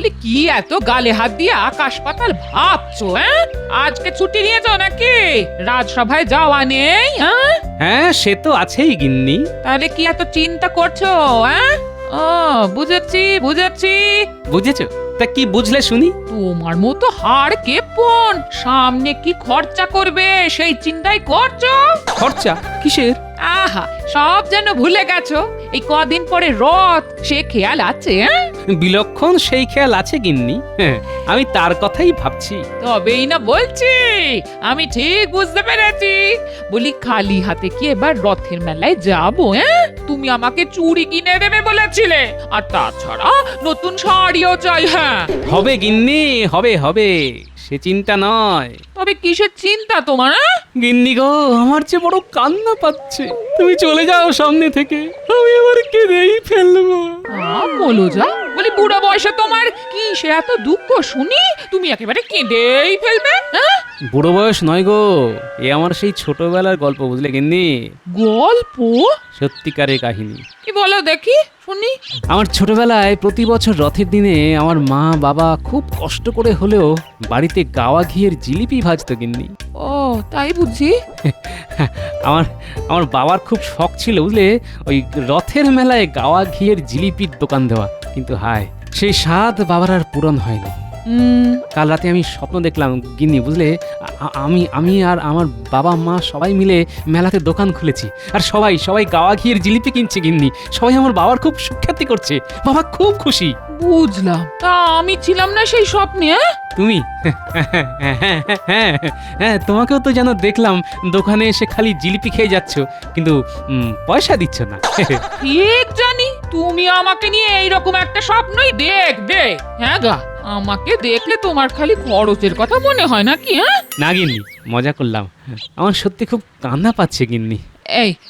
বলি কি এত গালে হাত দিয়ে আকাশ পাতাল ভাবছো? আজকে ছুটি নিয়েছো নাকি? রাজসভায় যাওয়া নেই? হ্যাঁ, সে তো আছেই গিন্নি। তাহলে কি এত চিন্তা করছো? ও বুঝেছি বুঝেছি। বুঝেছো? তা কি বুঝলে শুনি? তোমার মতো হাড় কেপন সামনে কি খরচা করবে সেই চিন্তাই করছো। খরচা কিসের? আহা, সব যেন ভুলে গেছো। এই কদিন পরে রথ, সে খেয়াল আছে? বিলক্ষণ সেই খেয়াল আছে গিন্নি। হ্যাঁ, আমি তার কথাই ভাবছি। তবেই না বলছি, আমি ঠিক বুঝতে পেরেছি। বলি খালি হাতে কি এবার রথের মেলায় যাবো? তুমি আমাকে চুড়ি কিনে দেবে বলেছিলে, আর তাছাড়া নতুন শাড়িও চাই। হ্যাঁ হবে গিন্নি, হবে হবে, সে চিন্তা নয়। তবে কিসের চিন্তা তোমার? গিন্নি গো, আমার যে বড় কান্না পাচ্ছে। তুমি চলে যাও সামনে থেকে, আমি আবার কেঁদেই ফেলবো। বলো যা। বলি বুড়ো বয়সে তোমার কি সে এত দুঃখ শুনি তুমি একেবারে কেঁদেই ফেলবে? বুড়ো বয়স নয় গো, এ আমার সেই ছোটবেলার গল্প, বুঝলে গিন্নি? গল্প? সত্যিকারের কাহিনী। কি বলো দেখি শুনি। আমার ছোটবেলায় প্রতি বছর রথের দিনে আমার মা বাবা খুব কষ্ট করে হলেও বাড়িতে গাওয়া ঘিয়ের জিলিপি ভাজতো গিন্নি। ও তাই বুঝি। আমার আমার বাবার খুব শখ ছিল, বুঝলে, ওই রথের মেলায় গাওয়া ঘিয়ের জিলিপির দোকান দেওয়া। কিন্তু হায়, সেই স্বাদ বাবার আর পূরণ হয়নি। কাল রাতে আমি স্বপ্ন দেখলাম গিন্নি, বুঝলে, আমি আর আমার বাবা মা সবাই মিলে মেলাতে দোকান খুলেছি, আর সবাই সবাই গাওয়া ঘিয়ের জিলিপি কিনছে গিন্নি। সবাই আমার বাবার খুব সুখ্যাতি করছে, বাবা খুব খুশি। বুঝলাম, তা আমি ছিলাম না সেই স্বপ্নে? তুমি? হ্যাঁ, তোমাকেও তো যেন দেখলাম দোকানে এসে খালি জিলিপি খেয়ে যাচ্ছ, কিন্তু পয়সা দিচ্ছ না। ঠিক জানি তুমি আমাকে নিয়ে এইরকম একটা স্বপ্নই দেখবে। হ্যাঁ গা, আমাকে দেখলে তোমার খালি খরচের কথা মনে হয় নাকি? না গিন্নি, মজা করলাম। আমার সত্যি খুব কান্না পাচ্ছে গিন্নি।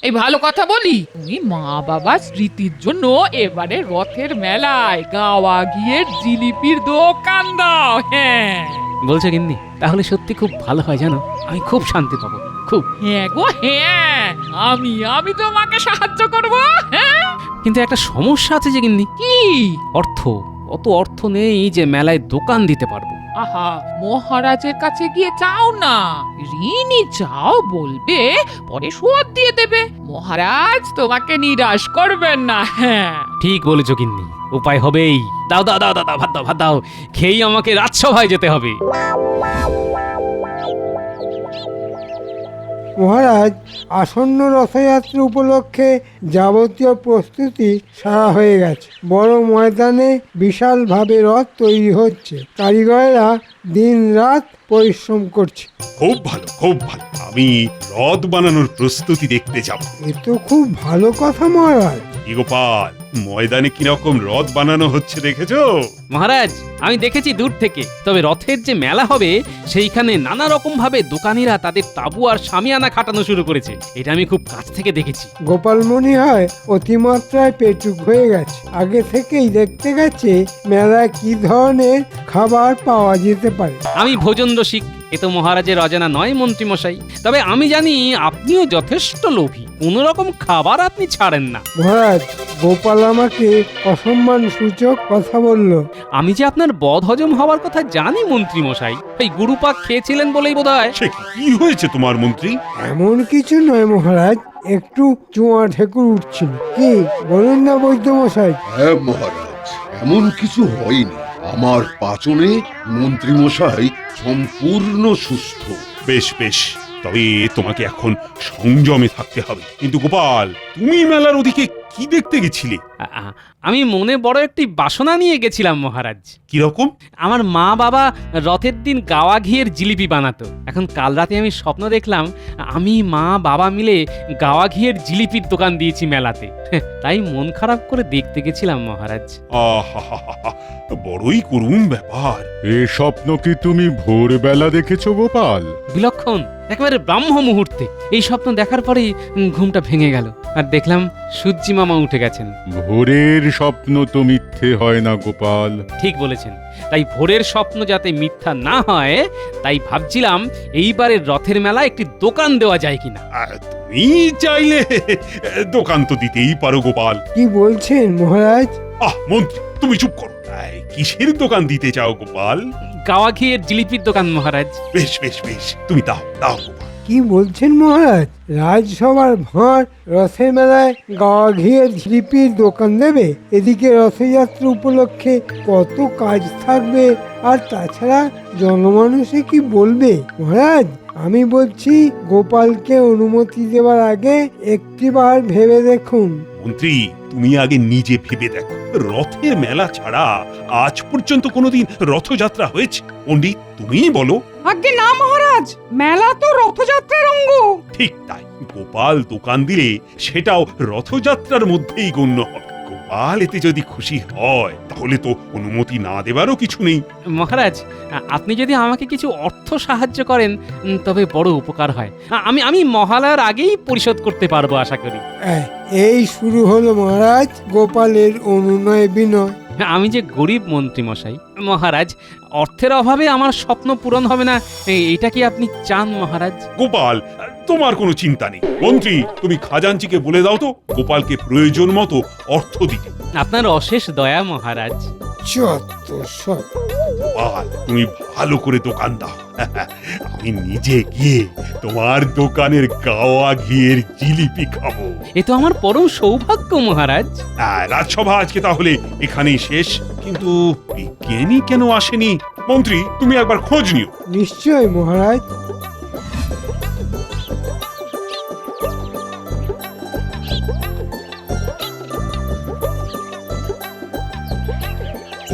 এই ভালো কথা বলি, তুমি মা বাবা স্মৃতির জন্য এবারে রথের মেলায় গাওয়া ঘিয়ের জিলিপির দোকান দাও। হ্যাঁ বলছো গিন্নি? তাহলে সত্যি খুব ভালো হয়, জানো, আমি খুব শান্তি পাবো, খুব। হ্যাঁ গো হ্যাঁ, আমি তোমাকে সাহায্য করবো। হ্যাঁ, কিন্তু একটা সমস্যা আছে যে গিন্নি। কি? অর্থ। অত অর্থ নেই যে মেলায় দোকান দিতে পারবো। আহা, মহারাজের কাছে গিয়ে চাও না, ঋণী চাও, বলবে পরে শোধ দিয়ে দেবে। মহারাজ তোমাকে নিরাশ করবেন না। হ্যাঁ ঠিক বলেছো গিন্নি, উপায় হবেই। দাও দাও দাও দাও, ভাত দাও, ভাত দাও, খেয়েই আমাকে রাজসভায় যেতে হবে। মহারাজ, আসন্ন রথযাত্রা উপলক্ষে যাবতীয় প্রস্তুতি সারা হয়ে গেছে। বড় ময়দানে বিশালভাবে রথ তৈরি হচ্ছে, কারিগরেরা দিন রাত পরিশ্রম করছে। খুব ভালো, খুব ভালো। আমি রথ বানানোর প্রস্তুতি দেখতে যাব। এ তো খুব ভালো কথা মহারাজ। কি গোপাল, ময়দানে কিরকম রথ বানানো হচ্ছে দেখেছো? মহারাজ, আমি দেখেছি দূর থেকে। তবে রথের যে মেলা হবে সেইখানে নানা রকম ভাবে দোকানিরা তাদের তাবু আর শামিয়ানা খাটানো শুরু করেছে, এটা আমি খুব কাছ থেকে দেখেছি। গোপাল মনে হয় অতিমাত্রায় পেটুক হয়ে গেছে। আগে থেকেই দেখতে গেছে মেলায় কি ধরনের খাবার পাওয়া যেতে পারে। আমি ভোজন রসিক, এ তো মহারাজের অজানা নয় মন্ত্রী মশাই। তবে আমি জানি আপনিও যথেষ্ট লোভী, কোন রকম খাবার আপনি ছাড়েন না। মহারাজ, গোপাল আমাকে অসম্মান সূচক কথা বলল। আমি যে আপনার বদ হজম হওয়ার কথা জানি মন্ত্রী মশাই, এই গুরুপাক খেয়েছিলেন বলেই বোধহয়। সে কি হয়েছে তোমার মন্ত্রী? এমন কিছু নয় মহারাজ, একটু চুয়া ঢেকুর উঠছিল। কি বলুন না বৈদ্য মশাই? হ্যাঁ মহারাজ, এমন কিছু হয়নি। আমার পাচনে মন্ত্রী মশাই সম্পূর্ণ সুস্থ। বেশ বেশ, তবে তোমাকে এখন সংযমে থাকতে হবে। কিন্তু গোপাল, তুমি মেলার ওদিকে কি দেখতে গেছিলে? আমি মনে বড় একটি বাসনা নিয়ে গেছিলাম মহারাজ। কিরকম? আমার মা বাবা রথের দিন গাওয়া ঘিয়ের জিলিপি বানাতো। এখন কাল রাতে আমি স্বপ্ন দেখলাম আমি মা বাবা মিলে গাওয়া ঘিয়ের জিলিপির দোকান দিয়েছি মেলাতে। তাই মন খারাপ করে দেখতে গেছিলাম মহারাজ। আহা, বড়ই করুণ ব্যাপার। এ স্বপ্ন কি তুমি ভোরবেলা দেখেছো গোপাল? বিলক্ষণ, একেবারে ব্রাহ্ম মুহূর্তে এই স্বপ্ন দেখার পরেই ঘুমটা ভেঙে গেল, আর দেখলাম সূর্যি মামা উঠে গেছেন। ভোরের স্বপ্ন তো মিথ্যে হয় না গোপাল। ঠিক বলেছেন, তাই ভোরের স্বপ্ন যাতে মিথ্যা না হয় তাই ভাবছিলাম এইবারের রথের মেলা একটি দোকান দেওয়া যায় কিনা। তুমি চাইলে দোকান তো দিতেই পারো গোপাল। কি বলছেন মহারাজ? মন্ত্রী তুমি চুপ করো। কিসের দোকান দিতে চাও গোপাল? গাওয়া ঘিয়ের জিলিপির দোকান মহারাজ। বেশ বেশ বেশ, তুমি দাও দাও গোপাল। কি বলছেন মহারাজ? রাজসভার ভাঁড় রথের মেলায় গাওয়া ঘিয়ের জিলিপির দোকান দেবে? এদিকে রথযাত্রা উপলক্ষে কত কাজ থাকবে, আর তাছাড়া জনমানুষে কি বলবে? মহারাজ, আমি বলছি গোপালকে অনুমতি দেওয়ার আগে একটিবার ভেবে দেখুন। মন্ত্রী, তুমি আগে নিজে ভেবে দেখো, রথের মেলা ছাড়া আজ পর্যন্ত কোনোদিন রথযাত্রা হয়েছে? পণ্ডিত, তুমিই বলো। আজ্ঞে না মহারাজ, মেলা তো রথযাত্রার অঙ্গ। ঠিক তাই, গোপাল দোকান দিলে সেটাও রথযাত্রার মধ্যেই গণ্য হবে। গোপাল এতে যদি খুশি হয় তাহলে তো অনুমতি না দেবারও কিছু নেই। মহারাজ, আপনি যদি আমাকে কিছু অর্থ সাহায্য করেন তবে বড় উপকার হয়। আমি মহালয়ার আগেই পরিশোধ করতে পারবো আশা করি। এই শুরু হলো মহারাজ গোপালের অনুনয় বিনয়। আমি যে গরিব মন্ত্রী মশাই, মহারাজ অর্থের অভাবে আমার স্বপ্ন পূরণ হবে না, এটা কি আপনি চান মহারাজ? গোপাল, তোমার কোনো চিন্তা নেই। মন্ত্রী, তুমি খাজাঞ্চিকে বলে দাও তো গোপালকে প্রয়োজন মতো অর্থ দিতে। আপনার অশেষ দয়া মহারাজ। যত সব। গোপাল, তুমি ভালো করে দোকান দাও। আমি নিজে গিয়ে তোমার দোকানের গাওয়া ঘিয়ের জিলিপি খাবো। এ তো আমার পরম সৌভাগ্য মহারাজ। রাজসভা আজকে তাহলে এখানেই শেষ। কিন্তু বিজ্ঞানী কেন আসেনি? মন্ত্রী, তুমি একবার খোঁজ নিও। নিশ্চয় মহারাজ।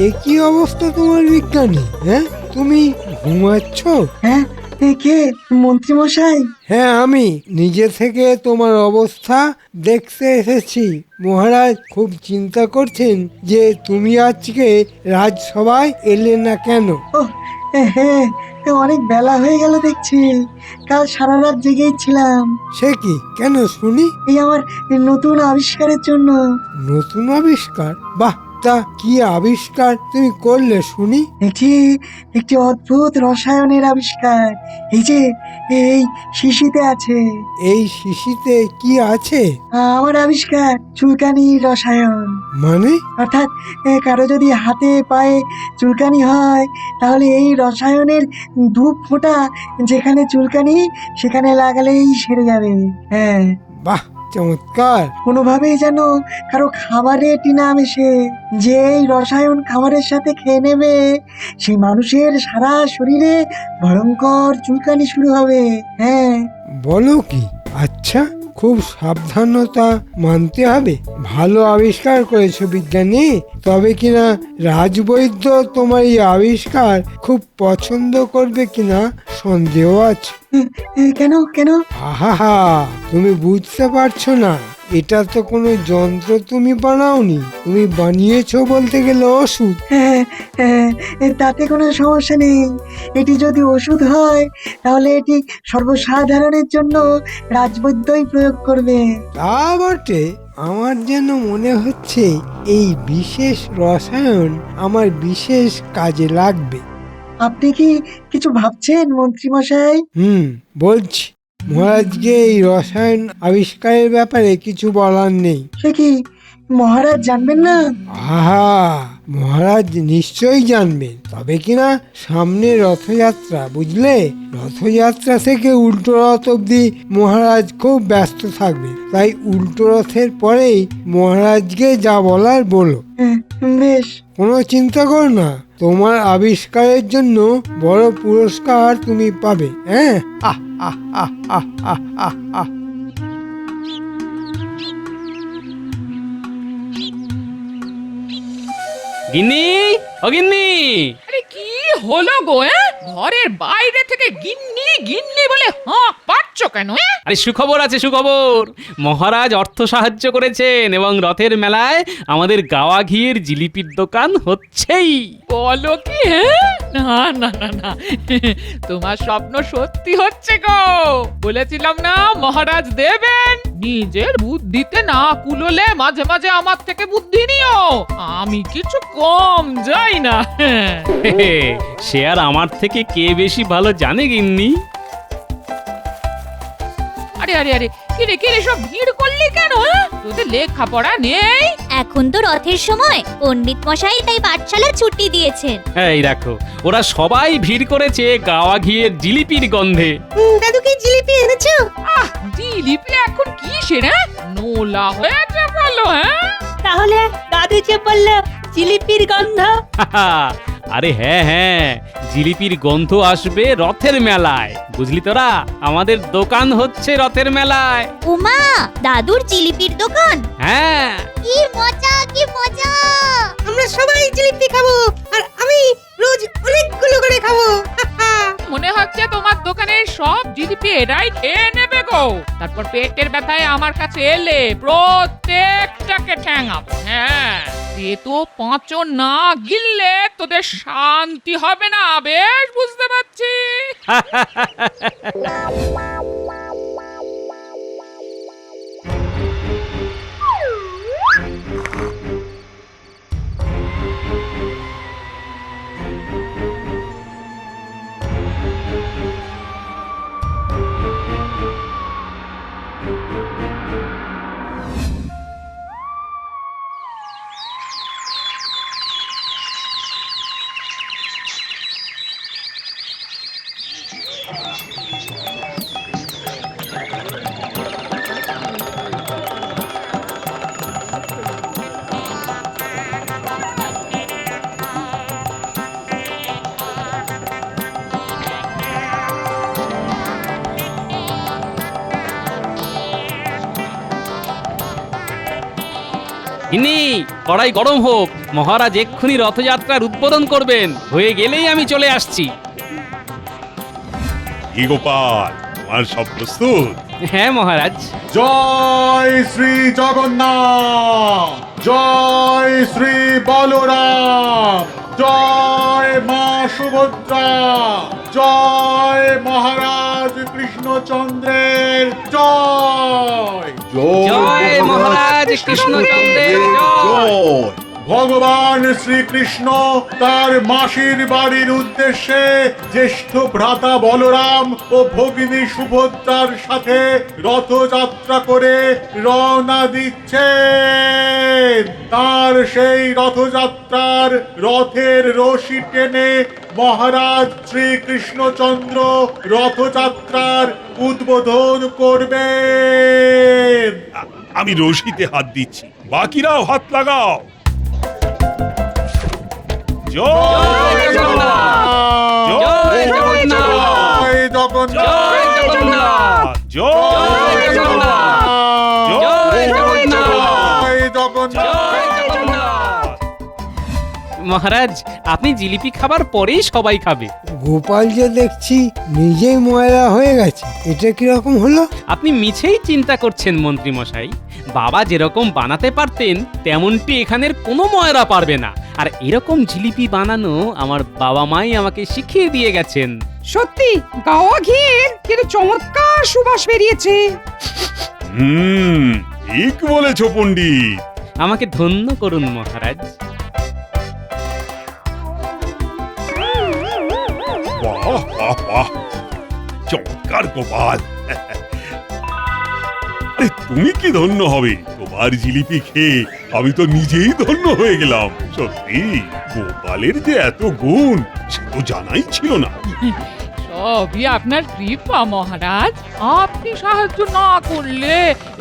একই অবস্থা তোমার বিজ্ঞানী? হ্যাঁ, তুমি ঘুমাচ্ছ? হ্যাঁ, কে মন্ত্রী মশাই? হ্যাঁ, আমি নিজে থেকে তোমার অবস্থা দেখতে এসেছি। মহারাজ খুব চিন্তা করছেন যে তুমি আজকে রাজসভায় এলে না কেন। হ্যাঁ, অনেক বেলা হয়ে গেল দেখছি। কাল সারা রাত জেগেই ছিলাম। সে কি? কেন শুনি? এই আমার নতুন আবিষ্কারের জন্য। নতুন আবিষ্কার? বাহ, তা কি আবিষ্কার তুমি করলে শুনি? একটি অদ্ভুত রসায়নের আবিষ্কার। এই যে এই শিশিতে আছে। এই শিশিতে কি আছে? আমার আবিষ্কার চুলকানি রসায়ন। মানে? অর্থাৎ কারো যদি হাতে পায়ে চুলকানি হয় তাহলে এই রসায়নের ধূপ ফোঁটা যেখানে চুলকানি সেখানে লাগালেই সেরে যাবে। হ্যাঁ, বাহ, চমৎকার। কোনোভাবেই যেন কারো খাবারে টিনা মেশে, যে এই রসায়ন খাবারের সাথে খেয়ে নেবে সেই মানুষের সারা শরীরে ভয়ঙ্কর চুলকানি শুরু হবে। হ্যাঁ। বলো কি? আচ্ছা, খুব সাবধানতা মানতে হবে। ভালো আবিষ্কার করেছো বিজ্ঞানী। তবে কিনা রাজবৈদ্য তোমার এই আবিষ্কার খুব পছন্দ করবে কিনা সন্দেহ আছে। কেন কেন? আহা, তুমি বুঝতে পারছো না। এটা তো কোনো যন্ত্র তুমি বানাওনি, তুমি বানিয়েছো বলতে গেলে ওষুধ। তাতে কোনো সমস্যা নেই। এটি যদি ওষুধ হয় তাহলে এটি সর্বসাধারণের জন্য রাজবৈদ্যই প্রয়োগ করবে। তা বটে। আমার যেন মনে হচ্ছে এই বিশেষ রসায়ন আমার বিশেষ কাজে লাগবে। আপনি কি কিছু ভাবছেন মন্ত্রী মশাই? বলছি। মহারাজকে এই রসায়ন আবিষ্কারের ব্যাপারে কিছু বলার নেই। সে কি মহারাজ জানবেন না? আহা, মহারাজ নিশ্চয়ই জানবেন। তবে কিনা সামনে রথযাত্রা, বুঝলে? রথযাত্রা থেকে উল্টো রথ অব্দি মহারাজ খুব ব্যস্ত থাকবে। তাই উল্টো রথের পরেই মহারাজকে যা বলার বলো। বেশ। কোনো চিন্তা কর না, তোমার আবিষ্কারের জন্য বড় পুরস্কার তুমি পাবে। হ্যাঁ, আহ আহ আহ আহ আহ আহ আহ। গিন্নি, ও গিন্নি! আরে কি হলো গো? ঘরের বাইরে থেকে গিন্নি গিন্নি বলে হাঁক পাচ্ছ কেন? আরে সুখবর আছে, সুখবর। মহারাজ অর্থ সাহায্য করেছেন এবং রথের মেলায় আমাদের গাওয়া ঘিয়ের জিলিপির দোকান হচ্ছেই। বলো কি? না না না না, তোমার স্বপ্ন সত্যি হচ্ছে গো। বলেছিলাম না মহারাজ দেবেন। নিজের বুদ্ধিতে না কুলোলে মাঝে মাঝে আমার থেকে বুদ্ধি নিও। আমি কিছু কম যাই না। সে আর আমার থেকে কে বেশি ভালো জানে গিন্নি? আরে আরে আরে, রেখে এসব ভিড় করলি কেন? তোদের লেখাপড়া নেই? এখন তো রথের সময়, পণ্ডিত মশাই তাই পাঠশালা ছুটি দিয়েছেন। এই দেখো, ওরা সবাই ভিড় করেছে গাওয়া ঘিয়ের জিলিপির গন্ধে। দাদু কি জিলিপি এনেছো? আহ, জিলিপি এখন কি সেরা নোলা হয়েছে বলো? হ্যাঁ, তাহলে দাদু যে বললো জিলিপির গন্ধ। আরে হ্যাঁ হ্যাঁ, জিলিপির গন্ধ আসবে রথের মেলায়, বুঝলি তোরা? আমাদের দোকান হচ্ছে রথের মেলায়। উমা, দাদুর জিলিপির দোকান? হ্যাঁ, কি মজা, কি মজা! আমরা সবাই জিলিপি খাবো, আর আমি রোজ অনেকগুলো করে খাবো। মনে হচ্ছে তোমার দোকানের সব জিলিপি এরাই খেয়ে নেবে গো। তারপর পেটের ব্যথায় আমার কাছে এলে প্রত্যেকটাকে ঠ্যাঙাবো। হ্যাঁ, তো পাঁচও না গিললে তোদের শান্তি হবে না, বেশ বুঝতে পারছি। ইনি কড়াই গরম হোক, মহারাজ এক্ষুনি রথযাত্রার উদ্বোধন করবেন, হয়ে গেলেই আমি চলে আসছি। কি গোপাল, তোমার সব প্রস্তুত? হ্যাঁ মহারাজ। জয় শ্রী জগন্নাথ, জয় শ্রী বলরাম, জয় মা সুভদ্রা, জয় মহারাজ কৃষ্ণচন্দ্রের জয়। জয় মহারাজ কৃষ্ণচন্দ্রের জয়। ভগবান শ্রীকৃষ্ণ তার মাসির বাড়ির উদ্দেশ্যে জ্যেষ্ঠ ভ্রাতা বলরাম ও ভগিনী সুভদ্রার সাথে রথযাত্রা করে রওনা দিচ্ছেন। তার সেই রথযাত্রার রথের রশি টেনে মহারাজ শ্রীকৃষ্ণচন্দ্র রথযাত্রার উদ্বোধন করবেন। আমি রশিতে হাত দিচ্ছি, বাকিরাও হাত লাগাও। জয় জগন্নাথ, জয় জগন্নাথ, জয় জগন্নাথ, জয় জগন্নাথ, জয় জগন্নাথ, জয় জগন্নাথ, জয় জগন্নাথ। জয় জগন্নাথ। মহারাজ, আপনি জিলিপি খাবার পরেই সবাই খাবে। গোপাল যে দেখছি নিজেই ময়লা হয়ে গেছে, এটা কিরকম হলো? আপনি মিছেই চিন্তা করছেন মন্ত্রী মশাই। বাবা যেরকম বানাতে পারতেন তেমনটি এখানের কোনো ময়রা পারবে না। আর এরকম জিলিপি বানানো আমার বাবা মাই আমাকে শিখিয়ে দিয়ে গেছেন। সত্যি গাওয়া ঘিয়ের কিন্তু চমৎকার সুবাস বেরিয়েছে। ঠিক বলেছো পণ্ডিত। আমাকে ধন্য করুন মহারাজ। বাহ বাহ বাহ, চমৎকার গোপাল। আরে তুমি কি ধন্য হবে, তোমার জিলিপি খেয়ে আমি তো নিজেই ধন্য হয়ে গেলাম। সত্যি গোপালের যে এত গুণ সে তো জানাই ছিল না। সবই আপনার কৃপা মহারাজ। আপনি সাহায্য না করলে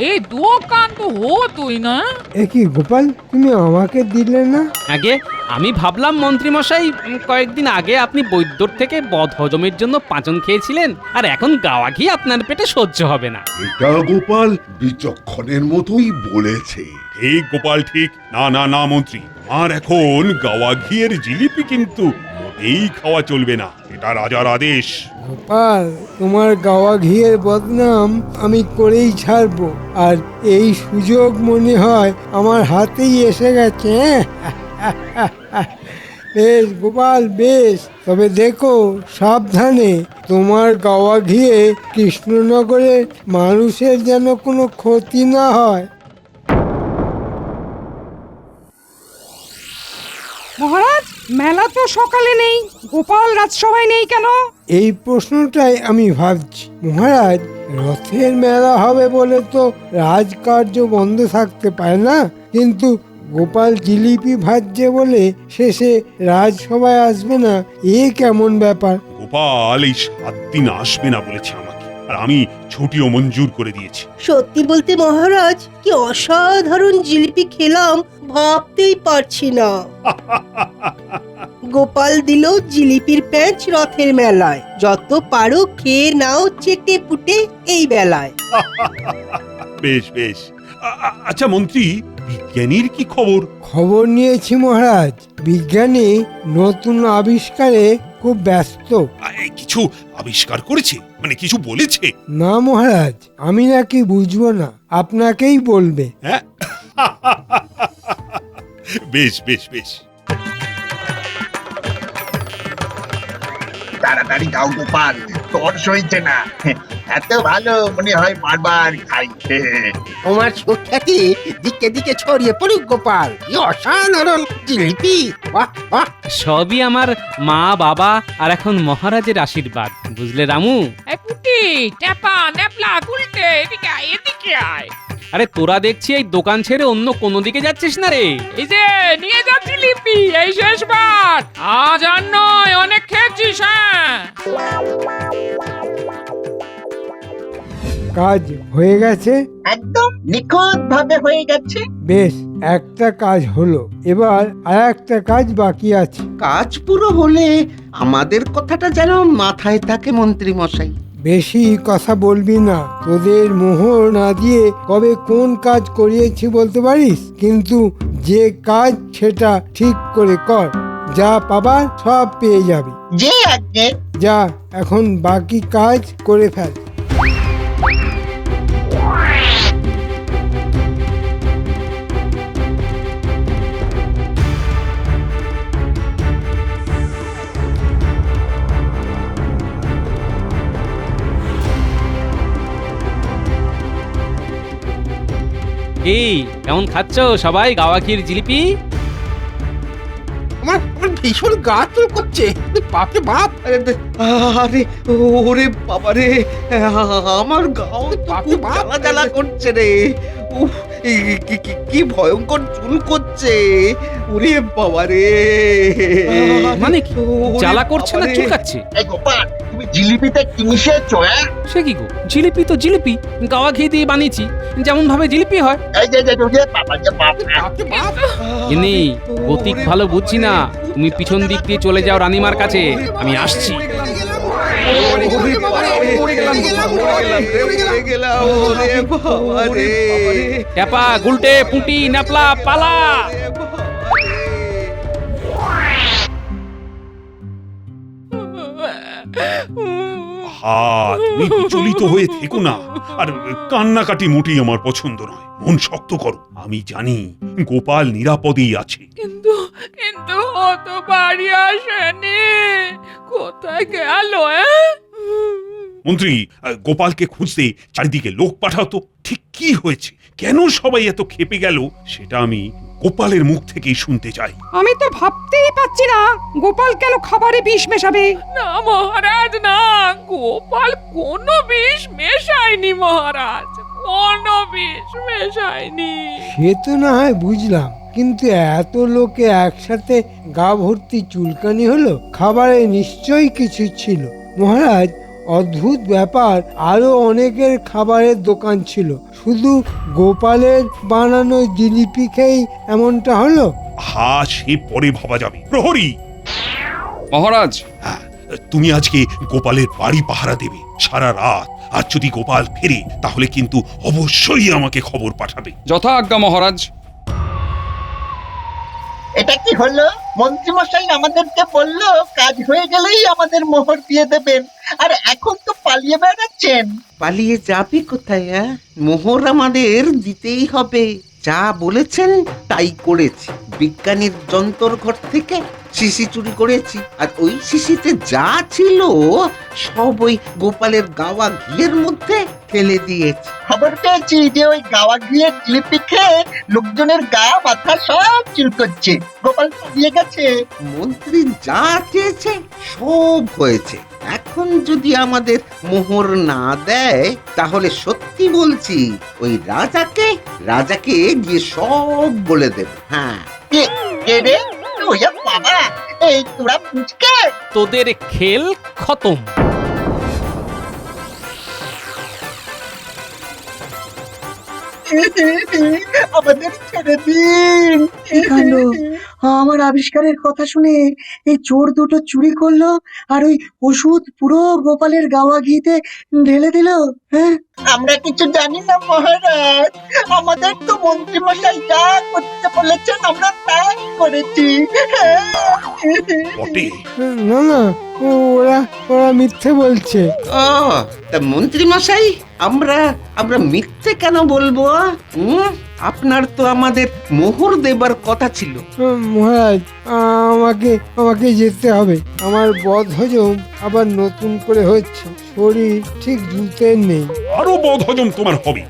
এই দোকান তো হতোই না। এ কি গোপাল, তুমি আমাকে দিলে না? আগে আমি ভাবলাম মন্ত্রী মশাই কয়েকদিন আগে আপনি বৈদ্যর থেকে বদ হজমের জন্য পাঁচন খেয়েছিলেন, আর এখন গাওয়া ঘি আপনার পেটে সহ্য হবে না। এটা গোপাল বিচক্ষণের মতোই বলেছে। ঠিক গোপাল ঠিক। না না না মন্ত্রী, আর এখন গাওয়া ঘিয়ের জিলিপি কিন্তু মোটেই খাওয়া চলবে না, এটা রাজার আদেশ। গোপাল, তোমার গাওয়া ঘিয়ের বদনাম আমি করেই ছাড়বো, আর এই সুযোগ মনে হয় আমার হাতেই এসে গেছে। বেশ গোপাল বেশ, তবে দেখো সাবধানে, তোমার গাওয়া ঘিয়ে কৃষ্ণনগরের মানুষের যেন কোনো ক্ষতি না হয়। মহারাজ, মেলা তো সকালে নেই, গোপাল রাজসভায় নেই কেন? এই প্রশ্নটাই আমি ভাবছি। মহারাজ, রথের মেলা হবে বলে তো রাজকার্য বন্ধ থাকতে পারে না, কিন্তু গোপাল জিলিপি ভাজছে বলে শেষে রাজসভায় আসবে না, এ কেমন ব্যাপার? গোপাল এই 7 দিন আসবে না বলেছে আমাকে, আর আমি ছুটিও মঞ্জুর করে দিয়েছি। সত্যি বলতে মহারাজ, কি অসাধারণ জিলিপি খেলাম ভাবতেই পারছি না। গোপাল দিল জিলিপির প্যাঁচ রথের মেলায়, যত পারো খেয়ে নাও চেটে পুটে এই বেলায়। বেশ বেশ। আচ্ছা মন্ত্রী, বিজ্ঞানীর কি খবর? খবর নিয়েছি মহারাজ, বিজ্ঞানী নতুন আবিষ্কারে খুব ব্যস্ত। কিছু আবিষ্কার করেছে? মানে কিছু বলেছে? না মহারাজ, আমি নাকি বুঝবো না, আপনাকেই বলবে। হ্যাঁ। বেশ বেশ বেশ। তাড়াতাড়ি খাও গোপাল, তোর সইছে না। এত ভালো মনে হয় বারবার খাই। তোমার সুখ্যাতি দিকে দিকে ছড়িয়ে পড়ুক গোপাল, কি অসাধারণ জিলিপি! বাহ বাহ! সবই আমার মা, বাবা আর এখন মহারাজের আশীর্বাদ, বুঝলে রামু? এই পুটি, ট্যাপা, ন্যাপলা, গুলটে, এদিকে আয়, এদিকে আয়। আরে তোরা দেখছি এই দোকান ছেড়ে অন্য কোনো দিকে যাচ্ছিস না রে? এই যে নিয়ে যা জিলিপি, এই শেষবার। আজ আর নয়, অনেক খেয়েছিস। হ্যাঁ, কাজ হয়ে গেছে? একদম নিখুঁত ভাবে হয়ে গেছে। বেশ, একটা কাজ হলো, এবার আর একটা কাজ বাকি আছে। কাজ পুরো হলে আমাদের কথাটা যেন মাথায় থাকে মন্ত্রী মশাই। বেশি কথা বলবি না, তোদের মোহর না দিয়ে কবে কোন কাজ করিয়েছি বলতে পারিস, কিন্তু যে কাজ সেটা ঠিক করে কর, যা পাবার সব পেয়ে যাবি। যে আগে যা, এখন বাকি কাজ করে ফেল। এই কেমন খাচ্ছ সবাই গাওয়া ক্ষীর জিলিপি? আমার ভীষণ গা চুল করছে, বাপরে বাপ! আরে ওরে বাবা রে, আমার গাও খুব জ্বালা জ্বালা করছে রে। উফ, কি ভয়ঙ্কর চুল করছে! ওরে বাবা রে! মানে কি জ্বালা করছে না চুলকাচ্ছে? এই গোপাল, তুমি জিলিপিতে কি মিশিয়েছো? সে কি গো, জিলিপি তো জিলিপি, গাওয়া ঘি দিয়ে বানিয়েছি, যেমন ভাবে জিলিপি হয়। এই যে বাবা, যে বাপ! ইনি গতিক ভালো বুঝছি না, তুমি পিছন দিক দিয়ে চলে যাও রানীমার কাছে, আমি আসছি। ট্যাপা, গুলটে, পুঁটি, ন্যাপলা, পালা! হা, তুমি বিচলিত হয়ে থেকো না, আর কান্নাকাটি মোটেই আমার পছন্দ নয়। মন শক্ত করো, আমি জানি গোপাল নিরাপদেই আছে। কিন্তু কিন্তু ও তো বাড়ি আসেনি, কোথায় গেল? মন্ত্রী, গোপালকে খুঁজতে চারিদিকে লোক পাঠাতো। ঠিক কি হয়েছে, কেন সবাই এত ক্ষেপে গেল, সেটা আমি গোপালের মুখ থেকেই শুনতে চাই। আমি তো ভাবতেই পাচ্ছি না গোপাল কেন খাবারে বিষ মেশাবে। না মহারাজ, না, গোপাল কোনো বিষ মেশায়নি মহারাজ, কোনো বিষ মেশায়নি। সে তো না হয় বুঝলাম, কিন্তু এত লোকে একসাথে গা ভর্তি চুলকানি হলো, খাবারে নিশ্চয়ই কিছু ছিল। মহারাজ, অদ্ভুত ব্যাপার, আরো অনেকের খাবারের দোকান ছিল, শুধু গোপালের বানানো জিলিপি খেয়েই এমনটা হলো। হা, সে পরে ভাবা যাবে। প্রহরী মহারাজ, তুমি আজকে গোপালের বাড়ি পাহারা দেবে সারা রাত, আর যদি গোপাল ফেরে তাহলে কিন্তু অবশ্যই আমাকে খবর পাঠাবে। যথা আজ্ঞা মহারাজ। এটা কি হলো? মন্ত্রী মশাই আমাদেরকে বললো কাজ হয়ে গেলেই আমাদের মোহর দিয়ে দেবেন, আর এখন তো পালিয়ে বেড়াচ্ছেন। পালিয়ে যাবি কোথায়? মোহর আমাদের দিতেই হবে, যা বলেছেন তাই করেছি। বিজ্ঞানীর যন্ত্র ঘর থেকে শিশি চুরি করেছি, আর ওই শিশিতে যা ছিল সব ওই গোপালের গাওয়া ঘিয়ের মধ্যে ফেলে দিয়েছি। খবর পেয়েছি যে ওই গাওয়া ঘিয়ের জিলিপি খেয়ে লোকজনের গা মাথা সব চুলকোচ্ছে। গোপাল পালিয়ে গেছে। মন্ত্রী যা চেয়েছে সব হয়েছে। এখন যদি আমাদের মোহর না দেয় তাহলে সত্যি বলছি ওই রাজাকে গিয়ে সব বলে দেব। হ্যাঁ, কে রে? ওয়া বাবা, এই তোরা পুচকে তোদের খেল খতম। আমাদের ছেড়ে দিন। কি কাণ্ড! আমার আবিষ্কারের কথা শুনে এই চোর দুটো চুরি করলো আর ওই ওষুধ পুরো গোপালের গাওয়া ঘিতে ঢেলে দিল। হ্যাঁ, আমরা কিছু জানি না মহারাজ, আমাদের তো মন্ত্রী মশাই যা করতে বলেছেন আমরা তাই করেছি। বটে, না না, ওরা ওরা মিথ্যে বলছে। ও তা মন্ত্রী মশাই, আমরা মিথ্যে কেন বলবো? আপনার তো আমাদের মোহর দেবার কথা ছিল। মহারাজ, আমাকে যেতে হবে। আমার বদহজম আবার নতুন করে হচ্ছে, শরীর ঠিক জুতের নেই। আরো বদহজম তোমার হবে।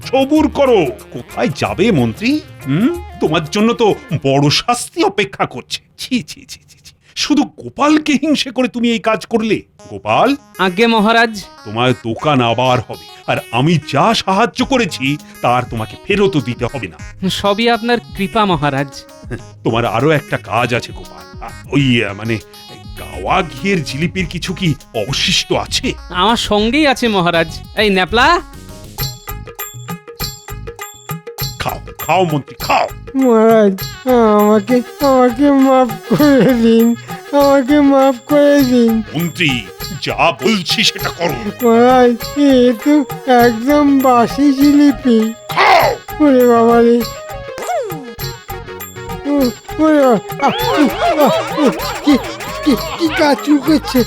সবুর করো। কোথায় যাবে মন্ত্রী? তোমার জন্য তো বড় শাস্তি অপেক্ষা করছে। ছি ছি ছি ছি ছি। শুধু গোপালকে হিংসে করে তুমি এই কাজ করলে। গোপাল, আজ্ঞে মহারাজ। তোমার দোকান আবার হবে, আর আমি যা সাহায্য করেছি তার তোমাকে ফেরতও দিতে হবে না। সবই আপনার কৃপা মহারাজ। তোমার আরো একটা কাজ আছে গোপাল। ওই মানে গাওয়া ঘিয়ের জিলিপির কিছু কি অবশিষ্ট আছে? আমার সঙ্গেই আছে মহারাজ। এই ন্যাপলা, খাও মন্ত্রী, খাও। মহারাজ, আমাকে মাফ করে দিন, আমাকে মাফ করে দিন। মন্ত্রী, যা বলছি সেটা করো। মহারাজ, এ তো একদম বাসি জিলিপি। ওরে বাবা রে, ওরে কি কাচু করছে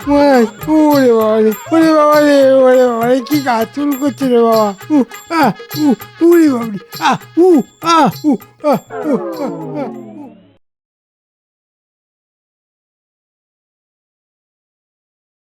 মহারাজ। ওরে বাবা রে, ওরে বাবা রে, ওরে বাবা রে, কি কাচুল করছে রে বাবা। উরে বাবা রে,